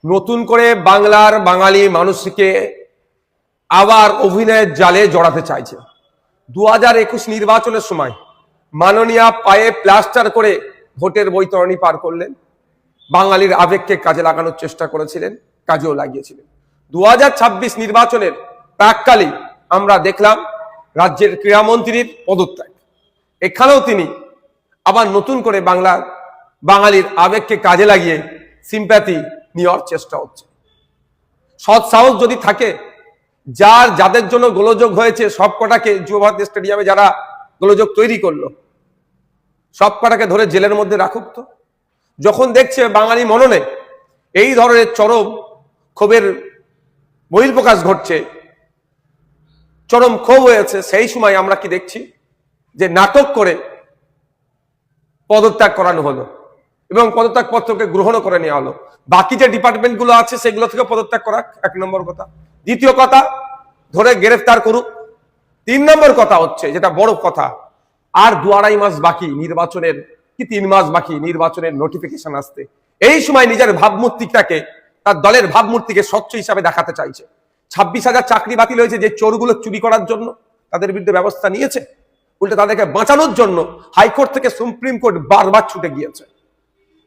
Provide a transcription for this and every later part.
নতুন করে বাংলার বাঙালি মানুষকে আবার অভিনয়ের জালে জড়াতে চাইছে। 2021 নির্বাচনের সময় মাননীয়া পায়ে প্লাস্টার করে ভোটের বৈতরণী পার করলেন, বাঙালির আবেগকে কাজে লাগানোর চেষ্টা করেছিলেন, কাজেও লাগিয়েছিলেন। 2026 নির্বাচনের প্রাককালে আমরা দেখলাম রাজ্যের ক্রীড়ামন্ত্রীর পদত্যাগ। এখানেও তিনি আবার নতুন করে বাঙালির আবেগকে কাজে লাগিয়ে সিম্প্যাথি নেওয়ার চেষ্টা হচ্ছে। সৎ সাহস যদি থাকে, যাদের জন্য গোলযোগ হয়েছে সব কটাকে, যুবভারতী স্টেডিয়ামে যারা গোলযোগ তৈরি করলো সব কটাকে ধরে জেলের মধ্যে রাখুক তো। যখন দেখছে বাঙালি মননে এই ধরনের চরম ক্ষোভের বহিঃপ্রকাশ ঘটছে, চরম ক্ষোভ হয়েছে, সেই সময় আমরা কি দেখছি যে নাটক করে পদত্যাগ করানো হলো এবং পদত্যাগ পত্রকে গ্রহণও করে নেওয়া হলো। বাকি যে ডিপার্টমেন্টগুলো আছে সেগুলো থেকে পদত্যাগ করা এক নম্বর কথা। দ্বিতীয় কথা, ধরে গ্রেফতার করুক। 3 নম্বর কথা হচ্ছে, যেটা বড় কথা, আর 2-2.5 মাস বাকি নির্বাচনের, কি 3 মাস বাকি নির্বাচনের নোটিফিকেশন আসতে। এই সময় নিজের ভাবমূর্তিটাকে, তার দলের ভাবমূর্তিকে স্বচ্ছ হিসাবে দেখাতে চাইছে। 26,000 চাকরি বাতিল হয়েছে যে চোরগুলো চুরি করার জন্য, তাদের বিরুদ্ধে ব্যবস্থা নিয়েছে। উল্টে তাদেরকে বাঁচানোর জন্য হাইকোর্ট থেকে সুপ্রিম কোর্ট বারবার ছুটে গিয়েছে।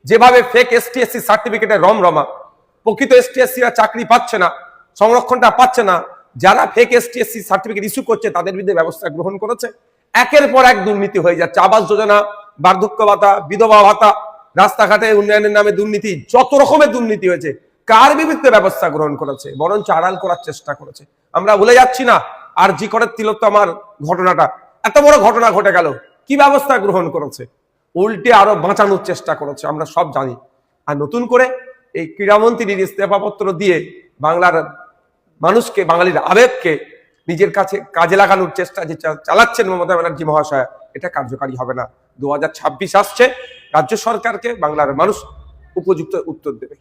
যেভাবে ফেক ST/SC সার্টিফিকেটের রমরমা, প্রকৃত ST/SCরা চাকরি পাচ্ছে না, সংরক্ষণটা পাচ্ছে না, যারা ফেক ST/SC সার্টিফিকেট ইস্যু করছে তাদের বিরুদ্ধে ব্যবস্থা গ্রহণ করেছে। একের পর এক দুর্নীতি হয়ে যাচ্ছে। আবাস যোজনা, বার্ধক্য ভাতা, বিধবা ভাতা, রাস্তাঘাটে উন্নয়নের নামে দুর্নীতি, যত রকমের দুর্নীতি হয়েছে। কার বিরুদ্ধে ব্যবস্থা গ্রহণ করেছে? বরঞ্চ আড়াল করার চেষ্টা করেছে। আমরা ভুলে যাচ্ছি না আর জি করের তিলোত্তমার ঘটনাটা, এত বড় ঘটনা ঘটে গেল, কি ব্যবস্থা গ্রহণ করেছে? উল্টে আরো বাঁচানোর চেষ্টা করেছে, আমরা সব জানি। আর নতুন করে এই ক্রীড়ামন্ত্রীর ইস্তফাপত্র দিয়ে বাংলার মানুষকে, বাঙালির আবেগকে নিজের কাছে কাজে লাগানোর চেষ্টা যে চালাচ্ছেন মমতা ব্যানার্জি মহাশয়, এটা কার্যকারী হবে না। 2026 আসছে, রাজ্য সরকারকে বাংলার মানুষ উপযুক্ত উত্তর দেবে।